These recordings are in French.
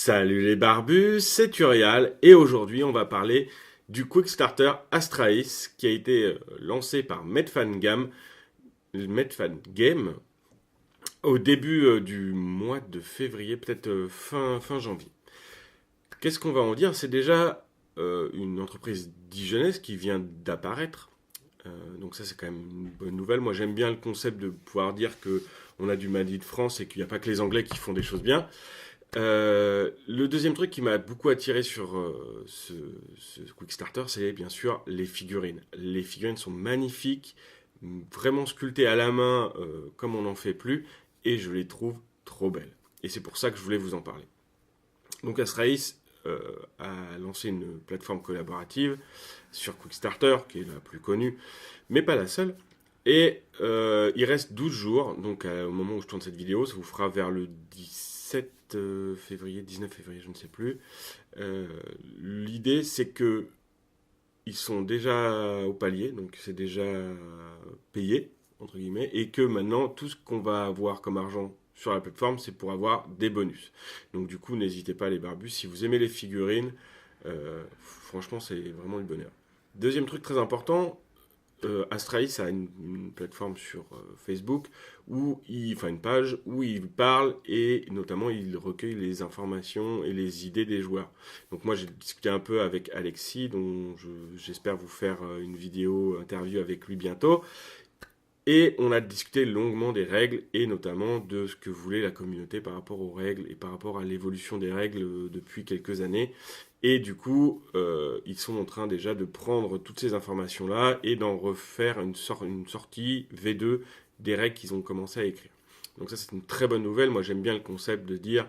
Salut les barbus, c'est Urial et aujourd'hui on va parler du Quick Starter Astralis qui a été lancé par Medfangame au début du mois de février, peut-être fin janvier. Qu'est-ce qu'on va en dire? C'est déjà une entreprise dijonnaise qui vient d'apparaître. Donc ça c'est quand même une bonne nouvelle. Moi j'aime bien le concept de pouvoir dire que on a du Made in France et qu'il n'y a pas que les Anglais qui font des choses bien. Le deuxième truc qui m'a beaucoup attiré sur ce Quick Starter, c'est bien sûr les figurines. Les figurines sont magnifiques, vraiment sculptées à la main comme on n'en fait plus, et je les trouve trop belles. Et c'est pour ça que je voulais vous en parler. Donc Astralis a lancé une plateforme collaborative sur Quickstarter, qui est la plus connue, mais pas la seule. Et il reste 12 jours, donc au moment où je tourne cette vidéo, ça vous fera vers le 17 février, 19 février, je ne sais plus. L'idée, c'est que ils sont déjà au palier, donc c'est déjà payé, entre guillemets, et que maintenant, tout ce qu'on va avoir comme argent sur la plateforme, c'est pour avoir des bonus. Donc du coup, n'hésitez pas les barbus, si vous aimez les figurines, franchement, c'est vraiment le bonheur. Deuxième truc très important, Astralis a une plateforme sur Facebook, une page où il parle et notamment il recueille les informations et les idées des joueurs. Donc moi j'ai discuté un peu avec Alexis, dont j'espère vous faire une vidéo interview avec lui bientôt. Et on a discuté longuement des règles et notamment de ce que voulait la communauté par rapport aux règles et par rapport à l'évolution des règles depuis quelques années. Et du coup, ils sont en train déjà de prendre toutes ces informations-là et d'en refaire une sortie V2 des règles qu'ils ont commencé à écrire. Donc ça, c'est une très bonne nouvelle. Moi, j'aime bien le concept de dire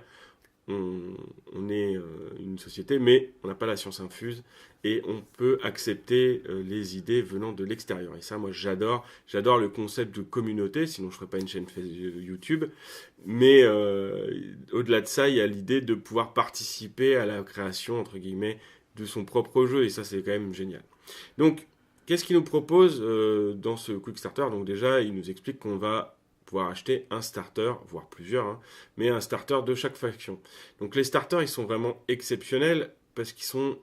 on est une société, mais on n'a pas la science infuse et on peut accepter les idées venant de l'extérieur. Et ça, moi, j'adore. J'adore le concept de communauté, sinon je ne ferais pas une chaîne YouTube. Mais au-delà de ça, il y a l'idée de pouvoir participer à la création, entre guillemets, de son propre jeu. Et ça, c'est quand même génial. Donc, qu'est-ce qu'il nous propose dans ce Quick Starter? Donc déjà, il nous explique qu'on va pouvoir acheter un starter, voire plusieurs, hein, mais un starter de chaque faction. Donc les starters, ils sont vraiment exceptionnels parce qu'ils sont,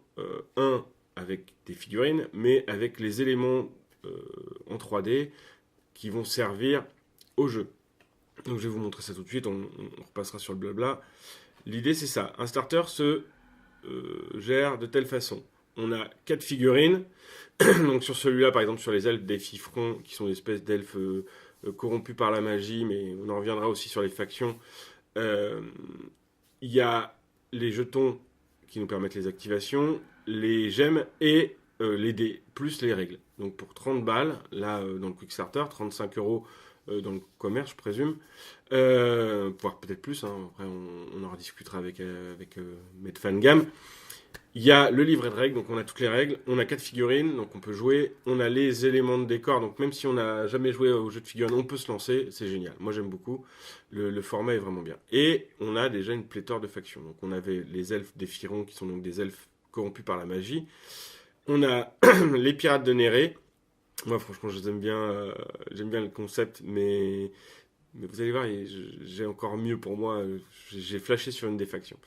avec des figurines, mais avec les éléments en 3D qui vont servir au jeu. Donc je vais vous montrer ça tout de suite, on repassera sur le blabla. L'idée c'est ça, un starter se gère de telle façon. On a 4 figurines, donc sur celui-là par exemple sur les elfes des Fifrons, qui sont des espèces d'elfes corrompus par la magie, mais on en reviendra aussi sur les factions. Il y a les jetons qui nous permettent les activations, les gemmes et les dés, plus les règles. Donc pour 30 balles, là dans le Quick Starter, 35 euros dans le commerce, je présume, voire peut-être plus, hein, après on en rediscutera avec Medfangame. Il y a le livret de règles, donc on a toutes les règles, on a 4 figurines, donc on peut jouer, on a les éléments de décor, donc même si on n'a jamais joué au jeu de figurines, on peut se lancer, c'est génial, moi j'aime beaucoup, le format est vraiment bien. Et on a déjà une pléthore de factions, donc on avait les elfes des Phirons, qui sont donc des elfes corrompus par la magie, on a les pirates de Néré, moi franchement j'aime bien le concept, mais vous allez voir, j'ai encore mieux pour moi, j'ai flashé sur une des factions.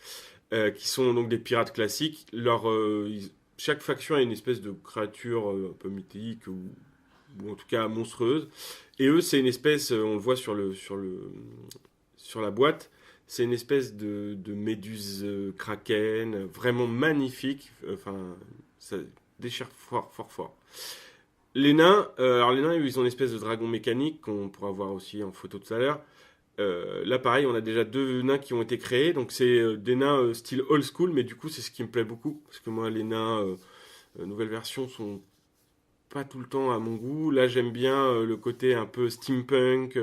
Qui sont donc des pirates classiques. Chaque faction a une espèce de créature un peu mythique ou en tout cas monstrueuse. Et eux, c'est une espèce, on le voit sur la boîte, c'est une espèce de méduse kraken, vraiment magnifique. Enfin, ça déchire fort, fort, fort. Les nains, alors les nains, ils ont une espèce de dragon mécanique qu'on pourra voir aussi en photo tout à l'heure. Là, pareil, on a déjà 2 nains qui ont été créés. Donc, c'est des nains style old school, mais du coup, c'est ce qui me plaît beaucoup. Parce que moi, les nains nouvelle version sont pas tout le temps à mon goût. Là, j'aime bien le côté un peu steampunk,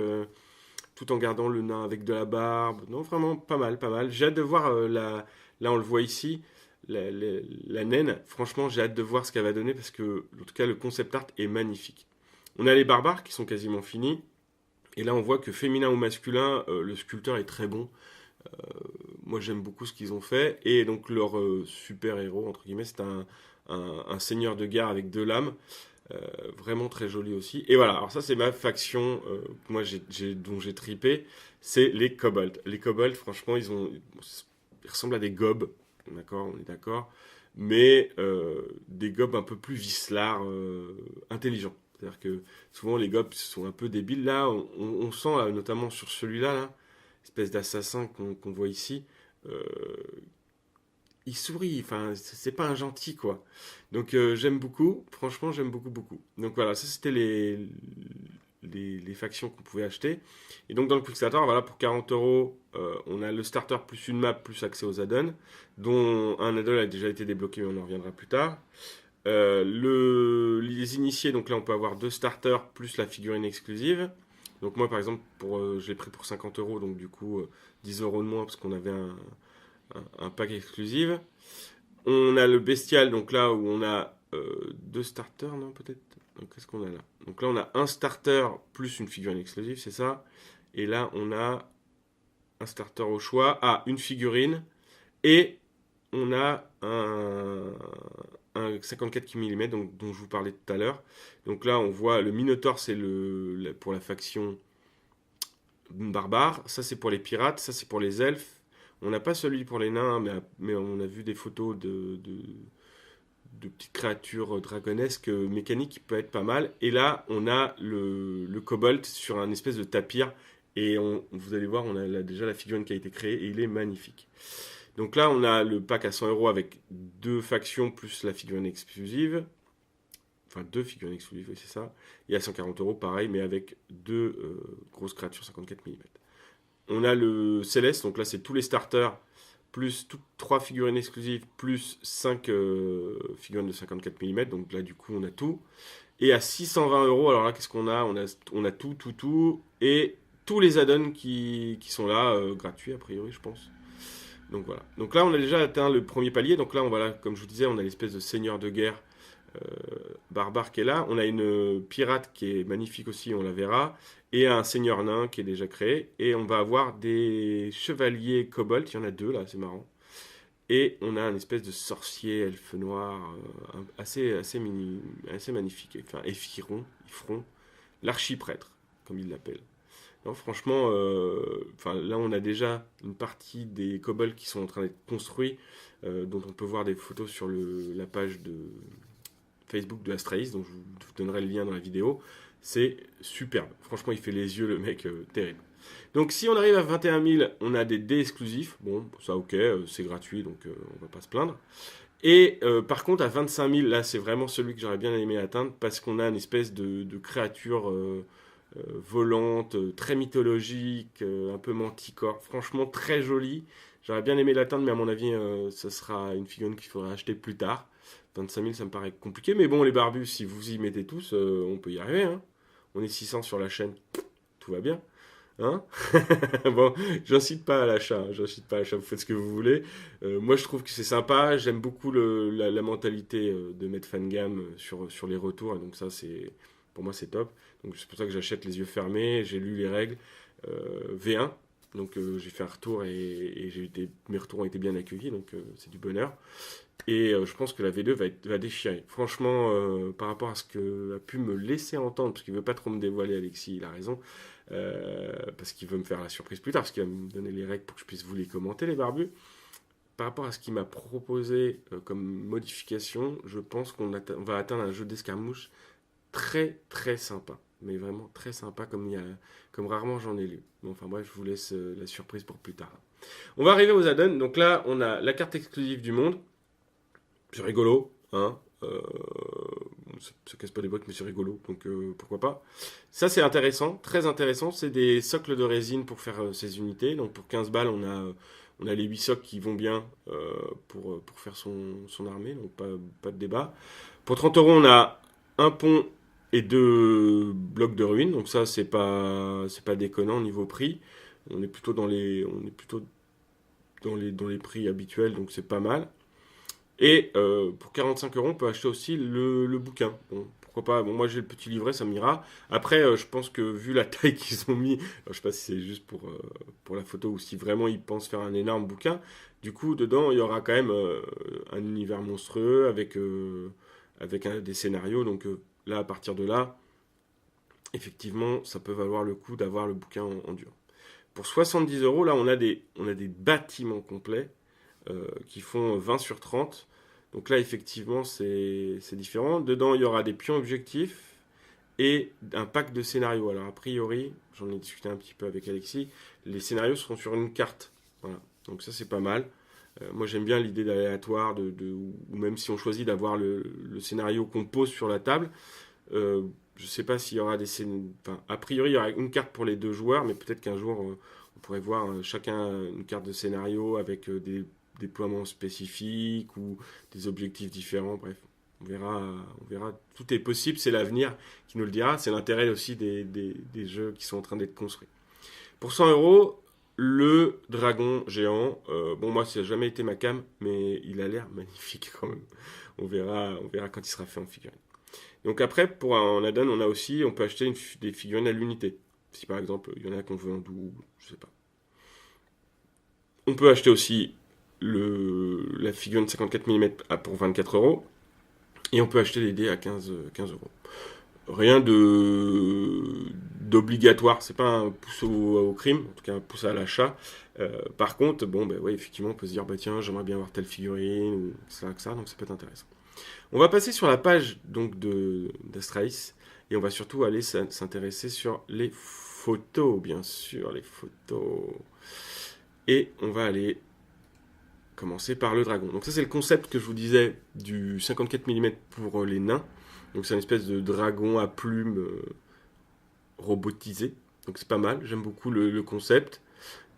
tout en gardant le nain avec de la barbe. Non, vraiment, pas mal, pas mal. J'ai hâte de voir là, on le voit ici, la naine. Franchement, j'ai hâte de voir ce qu'elle va donner parce que, en tout cas, le concept art est magnifique. On a les barbares qui sont quasiment finis. Et là, on voit que féminin ou masculin, le sculpteur est très bon. Moi, j'aime beaucoup ce qu'ils ont fait. Et donc, leur super-héros, entre guillemets, c'est un seigneur de guerre avec 2 lames. Vraiment très joli aussi. Et voilà, alors ça, c'est ma faction dont j'ai tripé. C'est les kobolds. Les kobolds, franchement, ils ressemblent à des gobs, d'accord, on est d'accord, mais des gobs un peu plus vicelards, intelligents. C'est-à-dire que souvent les gobs sont un peu débiles. Là, on sent, notamment sur celui-là, là, espèce d'assassin qu'on voit ici, euh, il sourit, enfin, c'est pas un gentil, quoi. Donc j'aime beaucoup, franchement, j'aime beaucoup, beaucoup. Donc voilà, ça c'était les factions qu'on pouvait acheter. Et donc dans le Quickstarter, voilà, pour 40 euros, on a le starter plus une map plus accès aux add-ons, dont un add-on a déjà été débloqué, mais on en reviendra plus tard. Les initiés, donc là on peut avoir 2 starters plus la figurine exclusive. Donc moi par exemple, je l'ai pris pour 50 euros, donc du coup 10 euros de moins parce qu'on avait un pack exclusif. On a le bestial, donc là où on a 2 starters, non peut-être. Donc qu'est-ce qu'on a là? Donc là on a un starter plus une figurine exclusive, c'est ça. Et là on a un starter au choix, une figurine et on a un 54 mm donc, dont je vous parlais tout à l'heure. Donc là on voit le Minotaur, c'est pour la faction barbare, ça c'est pour les pirates, ça c'est pour les elfes. On n'a pas celui pour les nains, mais on a vu des photos de petites créatures dragonesques mécaniques qui peuvent être pas mal. Et là, on a le kobold sur un espèce de tapir. Et vous allez voir, on a déjà la figurine qui a été créée et il est magnifique. Donc là, on a le pack à 100 euros avec 2 factions plus la figurine exclusive. Enfin, 2 figurines exclusives, oui, c'est ça. Et à 140 euros, pareil, mais avec 2 grosses créatures 54 mm. On a le Céleste, donc là, c'est tous les starters plus 3 figurines exclusives, plus 5 figurines de 54 mm. Donc là, du coup, on a tout. Et à 620 euros, alors là, qu'est-ce qu'on a, on a tout. Et tous les add-ons qui sont là, gratuits, a priori, je pense. Donc voilà. Donc là, on a déjà atteint le premier palier. Donc là, comme je vous disais, on a l'espèce de seigneur de guerre barbare qui est là. On a une pirate qui est magnifique aussi, on la verra. Et un seigneur nain qui est déjà créé. Et on va avoir des chevaliers kobold. Il y en a 2 là, c'est marrant. Et on a un espèce de sorcier elfe noir assez magnifique. Enfin, Ephiron, l'archiprêtre, comme il l'appelle. Non, franchement, là on a déjà une partie des kobolds qui sont en train d'être construits, dont on peut voir des photos sur la page de Facebook de Astralis, donc je vous donnerai le lien dans la vidéo. C'est superbe. Franchement, il fait les yeux, le mec, terrible. Donc si on arrive à 21 000, on a des dés exclusifs. Bon, ça ok, c'est gratuit, donc on va pas se plaindre. Et par contre, à 25 000, là, c'est vraiment celui que j'aurais bien aimé atteindre, parce qu'on a une espèce de créature volante, très mythologique, un peu manticore. Franchement, très jolie. J'aurais bien aimé l'atteindre, mais à mon avis, ça sera une figurine qu'il faudra acheter plus tard. 25 000, ça me paraît compliqué. Mais bon, les barbus, si vous y mettez tous, on peut y arriver. Hein. On est 600 sur la chaîne. Tout va bien. Hein. Bon, j'incite pas à l'achat. J'incite pas à l'achat. Vous faites ce que vous voulez. Moi, je trouve que c'est sympa. J'aime beaucoup la mentalité de mettre Fangam sur les retours. Et donc ça, pour moi, c'est top. Donc c'est pour ça que j'achète les yeux fermés. J'ai lu les règles. V1. Donc j'ai fait un retour et mes retours ont été bien accueillis. Donc c'est du bonheur. Et je pense que la V2 va déchirer. Franchement, par rapport à ce que a pu me laisser entendre, parce qu'il veut pas trop me dévoiler, Alexis, il a raison, parce qu'il veut me faire la surprise plus tard, parce qu'il va me donner les règles pour que je puisse vous les commenter, les barbus. Par rapport à ce qu'il m'a proposé comme modification, je pense qu'on va atteindre un jeu d'escarmouche très très sympa. Mais vraiment très sympa, comme rarement j'en ai lu. Bon, enfin bref, je vous laisse la surprise pour plus tard. On va arriver aux add-ons. Donc là, on a la carte exclusive du monde. C'est rigolo, hein. Ça casse pas des briques, mais c'est rigolo, donc pourquoi pas. Ça, c'est intéressant, très intéressant. C'est des socles de résine pour faire ces unités. Donc pour 15 balles, on a les 8 socles qui vont bien pour faire son armée, donc pas de débat. Pour 30 euros, on a un pont et 2 blocs de ruines, donc ça, c'est pas déconnant au niveau prix. On est plutôt dans les prix habituels, donc c'est pas mal. Et pour 45 euros, on peut acheter aussi le bouquin. Bon, pourquoi pas. Bon, moi j'ai le petit livret, ça m'ira. Après, je pense que vu la taille qu'ils ont mis, alors, je sais pas si c'est juste pour la photo ou si vraiment ils pensent faire un énorme bouquin. Du coup, dedans, il y aura quand même un univers monstrueux avec des scénarios. Donc là, à partir de là, effectivement, ça peut valoir le coup d'avoir le bouquin en dur. Pour 70 euros, là, on a des bâtiments complets. qui font 20 sur 30. Donc là, effectivement, c'est différent. Dedans, il y aura des pions objectifs et un pack de scénarios. Alors, a priori, j'en ai discuté un petit peu avec Alexis, les scénarios seront sur une carte. Voilà. Donc ça, c'est pas mal. Moi, j'aime bien l'idée d'aléatoire, ou même si on choisit d'avoir le scénario qu'on pose sur la table. Je ne sais pas s'il y aura des scénarios. Enfin, a priori, il y aura une carte pour les deux joueurs, mais peut-être qu'un jour, on pourrait voir chacun une carte de scénario avec des déploiements spécifiques ou des objectifs différents. Bref, on verra. Tout est possible, c'est l'avenir qui nous le dira. C'est l'intérêt aussi des jeux qui sont en train d'être construits. Pour 100 euros, le dragon géant. Bon, moi, ça n'a jamais été ma cam, mais il a l'air magnifique quand même. On verra quand il sera fait en figurine. Donc après, pour un add-on, on peut acheter des figurines à l'unité. Si par exemple, il y en a qu'on veut en double, je sais pas. On peut acheter aussi la figurine 54 mm pour 24 euros. Et on peut acheter les dés à 15 euros. Rien d'obligatoire, c'est pas un pouce au crime, en tout cas un pouce à l'achat. Par contre, bon, ouais, effectivement, on peut se dire, tiens, j'aimerais bien avoir telle figurine, ou ça, donc ça peut être intéressant. On va passer sur la page donc d'Astralis, et on va surtout aller s'intéresser sur les photos, bien sûr, les photos. Et on va aller commencer par le dragon. Donc ça, c'est le concept que je vous disais du 54 mm pour les nains. Donc c'est une espèce de dragon à plumes robotisé. Donc c'est pas mal, j'aime beaucoup le concept.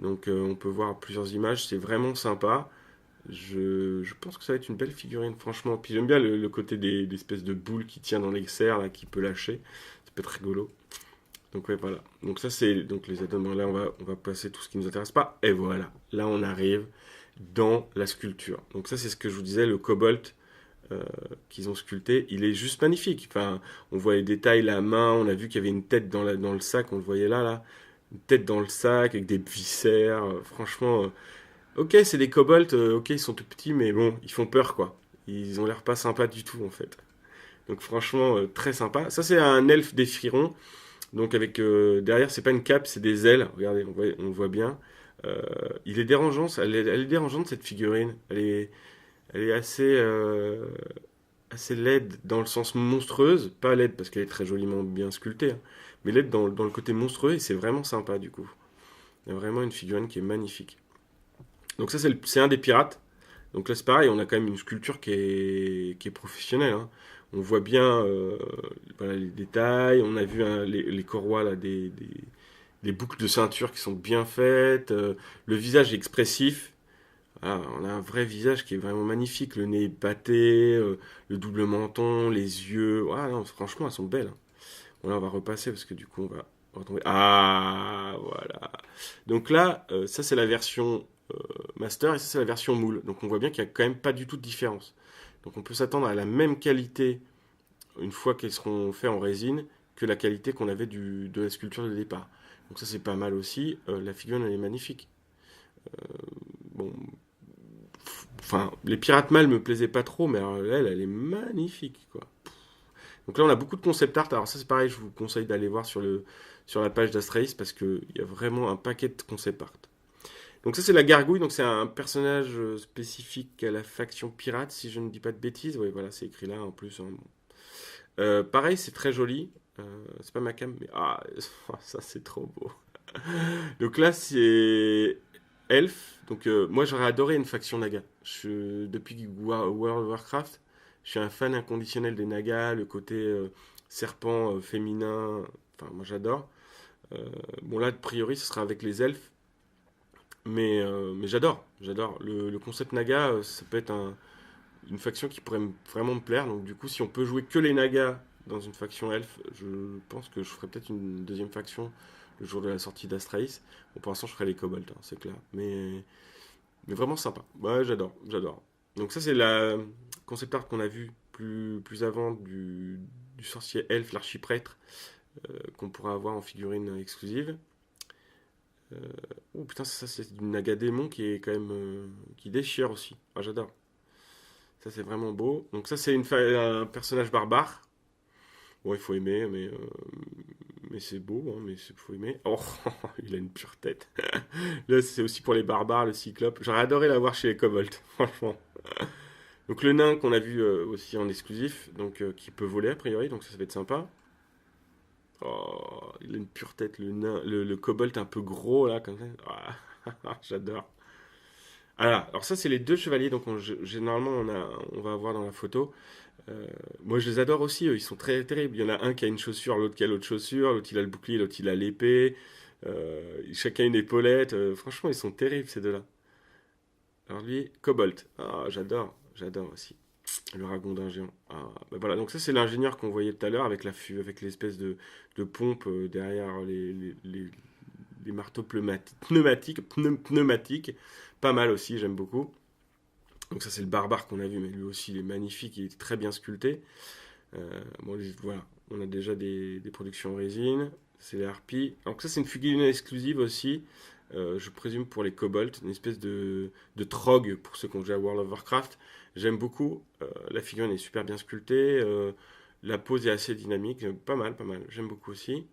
Donc on peut voir plusieurs images, c'est vraiment sympa. Je pense que ça va être une belle figurine, franchement. Puis j'aime bien le côté des espèces de boules qui tient dans les serres, là, qui peut lâcher. Ça peut être rigolo. Donc ouais, voilà. Donc ça, c'est donc les add-ons. Là, on va passer tout ce qui ne nous intéresse pas. Et voilà, là, on arrive dans la sculpture. Donc ça, c'est ce que je vous disais, le cobalt qu'ils ont sculpté. Il est juste magnifique. Enfin, on voit les détails, la main. On a vu qu'il y avait une tête dans le sac. On le voyait là. Une tête dans le sac avec des viscères. Franchement... ok, c'est des kobolds, ok, ils sont tout petits, mais bon, ils font peur, quoi. Ils ont l'air pas sympas du tout, en fait. Donc franchement, très sympa. Ça, c'est un elfe d'Ephyron. Donc avec derrière, c'est pas une cape, c'est des ailes. Regardez, on le voit bien. Il est dérangeant, elle est dérangeante, cette figurine. Elle est assez laide dans le sens monstrueuse. Pas laide parce qu'elle est très joliment bien sculptée, hein, mais laide dans le côté monstrueux, et c'est vraiment sympa, du coup. Il y a vraiment une figurine qui est magnifique. Donc ça, c'est un des pirates. Donc là, c'est pareil, on a quand même une sculpture qui est professionnelle, hein. On voit bien voilà, les détails. On a vu les corroirs, là, des boucles de ceinture qui sont bien faites. Le visage est expressif. Voilà, on a un vrai visage qui est vraiment magnifique. Le nez épaté, le double menton, les yeux. Voilà, non, franchement, elles sont belles, hein. Bon, là, on va repasser parce que du coup, on va retrouver... Ah, voilà. Donc là, ça, c'est la version master, et ça, c'est la version moule. Donc on voit bien qu'il n'y a quand même pas du tout de différence. Donc on peut s'attendre à la même qualité une fois qu'elles seront faites en résine que la qualité qu'on avait de la sculpture de départ. Donc ça, c'est pas mal aussi. La figurine, elle est magnifique. Bon, enfin, les pirates mâles me plaisaient pas trop, mais alors, elle est magnifique, quoi. Donc là, on a beaucoup de concept art. Alors ça, c'est pareil, je vous conseille d'aller voir sur la page d'Astralis parce qu'il y a vraiment un paquet de concept art. Donc ça, c'est la gargouille. Donc c'est un personnage spécifique à la faction pirate, si je ne dis pas de bêtises. Oui, voilà, c'est écrit là en plus, hein. Pareil, c'est très joli. C'est pas ma cam, mais ah, ça c'est trop beau. Donc là, c'est Elf. Donc moi, j'aurais adoré une faction Naga. Depuis World of Warcraft, je suis un fan inconditionnel des Nagas, le côté serpent féminin. Enfin, moi, j'adore. Bon, là, a priori, ce sera avec les elfes. Mais j'adore. Le concept Naga, ça peut être une faction qui pourrait vraiment me plaire. Donc, du coup, si on peut jouer que les Nagas dans une faction elfe, je pense que je ferai peut-être une deuxième faction le jour de la sortie d'Astralis. Bon, pour l'instant, je ferai les kobolds, hein, c'est clair. Mais vraiment sympa. Ouais, j'adore. Donc, ça, c'est la concept art qu'on a vu plus avant du sorcier elfe, l'archiprêtre, qu'on pourra avoir en figurine exclusive. Oh putain, ça c'est du Nagadémon qui est quand même qui déchire aussi. Ah, j'adore. Ça c'est vraiment beau. Donc ça c'est un personnage barbare. Bon, il faut aimer, mais mais c'est beau, hein, mais faut aimer. Oh, il a une pure tête. Là, c'est aussi pour les barbares, le cyclope. J'aurais adoré l'avoir chez les kobolds, franchement. Donc le nain qu'on a vu aussi en exclusif, donc qui peut voler a priori, donc ça va être sympa. Oh, il a une pure tête, le nain, le kobold un peu gros là, comme ça. Ah, j'adore. Alors ça c'est les deux chevaliers, donc généralement on va avoir dans la photo. Euh, Moi je les adore aussi, eux, ils sont très terribles. Il y en a un qui a une chaussure, l'autre qui a l'autre chaussure, l'autre il a le bouclier, l'autre il a l'épée. Chacun une épaulette. Franchement ils sont terribles ces deux-là. Alors lui, Cobalt. Ah, j'adore aussi. Le ragondin géant. Ah, bah voilà, donc ça c'est l'ingénieur qu'on voyait tout à l'heure avec avec l'espèce de pompe derrière les marteaux pneumatiques. Pas mal aussi, j'aime beaucoup. Donc ça c'est le barbare qu'on a vu, mais lui aussi il est magnifique, il est très bien sculpté. Bon, voilà, on a déjà des productions en résine, c'est les harpies. Donc ça c'est une figurine exclusive aussi, je présume pour les kobolds, une espèce de trog pour ceux qui ont joué à World of Warcraft. J'aime beaucoup, la figurine est super bien sculptée, la pose est assez dynamique, pas mal, pas mal, j'aime beaucoup aussi.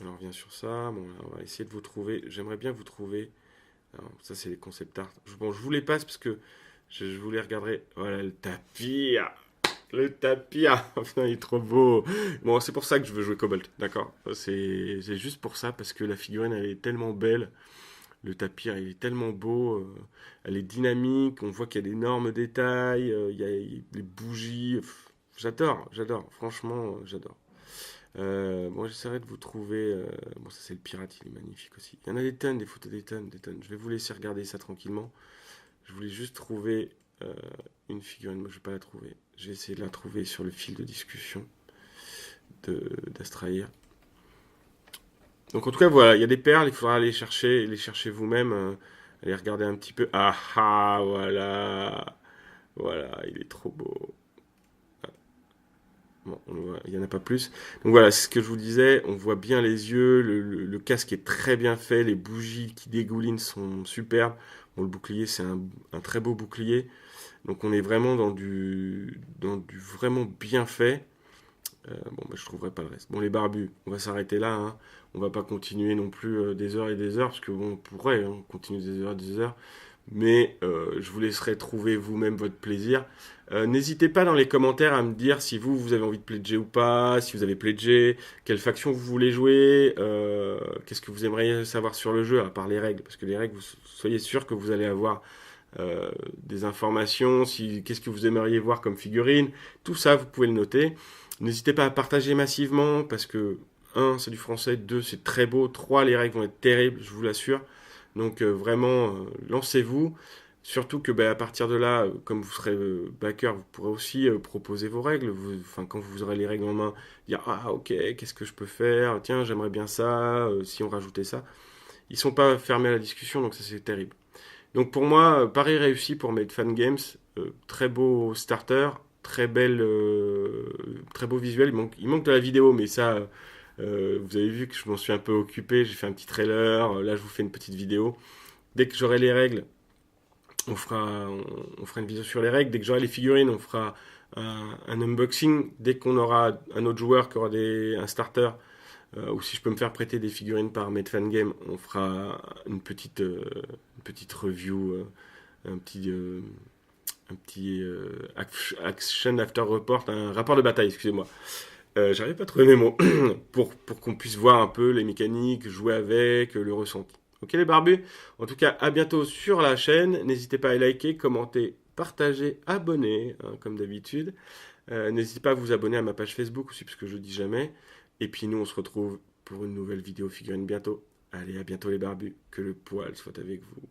Alors on revient sur ça, bon, là, on va essayer de vous trouver, j'aimerais bien vous trouver. Alors, ça c'est les concept art. Bon, je vous les passe parce que je voulais regarder. Voilà le tapir. Le tapir. Oh, putain, il est trop beau. Bon, c'est pour ça que je veux jouer Cobalt, d'accord. C'est juste pour ça, parce que la figurine, elle est tellement belle. Le tapir, il est tellement beau. Elle est dynamique. On voit qu'il y a d'énormes détails. Il y a les bougies. J'adore. Franchement, j'adore. Bon, j'essaierai de vous trouver. Bon, ça, c'est le pirate, il est magnifique aussi. Il y en a des tonnes, des photos, des tonnes, des tonnes. Je vais vous laisser regarder ça tranquillement. Je voulais juste trouver une figurine. Moi, je vais pas la trouver. J'ai essayé de la trouver sur le fil de discussion d'Astraïr. Donc, en tout cas, voilà, il y a des perles. Il faudra les chercher vous-même. Aller regarder un petit peu. Ah ah, voilà. Voilà, il est trop beau. Bon, il n'y en a pas plus. Donc voilà, c'est ce que je vous disais. On voit bien les yeux. Le casque est très bien fait. Les bougies qui dégoulinent sont superbes. Bon, le bouclier, c'est un très beau bouclier. Donc on est vraiment dans du vraiment bien fait. Bon, bah, je trouverai pas le reste. Bon, les barbus, on va s'arrêter là. Hein. On va pas continuer non plus des heures et des heures, parce que bon, on pourrait continuer des heures et des heures. Mais je vous laisserai trouver vous-même votre plaisir. N'hésitez pas dans les commentaires à me dire si vous avez envie de pledger ou pas, si vous avez pledgé, quelle faction vous voulez jouer, qu'est-ce que vous aimeriez savoir sur le jeu, à part les règles. Parce que les règles, soyez sûr que vous allez avoir des informations, qu'est-ce que vous aimeriez voir comme figurine. Tout ça, vous pouvez le noter. N'hésitez pas à partager massivement, parce que 1, c'est du français, 2, c'est très beau, 3, les règles vont être terribles, je vous l'assure. Donc vraiment, lancez-vous. Surtout que à partir de là, comme vous serez backer, vous pourrez aussi proposer vos règles. Quand vous aurez les règles en main, dire ah ok, qu'est-ce que je peux faire? Tiens, j'aimerais bien ça. Si on rajoutait ça, ils sont pas fermés à la discussion, donc ça c'est terrible. Donc pour moi, pari réussi pour Made Fan Games. Très beau starter, très beau visuel. Il manque de la vidéo, mais ça, vous avez vu que je m'en suis un peu occupé. J'ai fait un petit trailer. Là, je vous fais une petite vidéo. Dès que j'aurai les règles, on fera une vidéo sur les règles. Dès que j'aurai les figurines, on fera un unboxing. Dès qu'on aura un autre joueur qui aura un starter, ou si je peux me faire prêter des figurines par Made Fan Game, on fera une petite review, un petit action after report, un rapport de bataille, excusez-moi. J'arrive pas à trouver mes mots pour qu'on puisse voir un peu les mécaniques, jouer avec, le ressenti. Ok les barbus? En tout cas, à bientôt sur la chaîne. N'hésitez pas à liker, commenter, partager, abonner, hein, comme d'habitude. N'hésitez pas à vous abonner à ma page Facebook aussi, parce que je ne dis jamais. Et puis nous, on se retrouve pour une nouvelle vidéo figurine bientôt. Allez, à bientôt les barbus. Que le poil soit avec vous.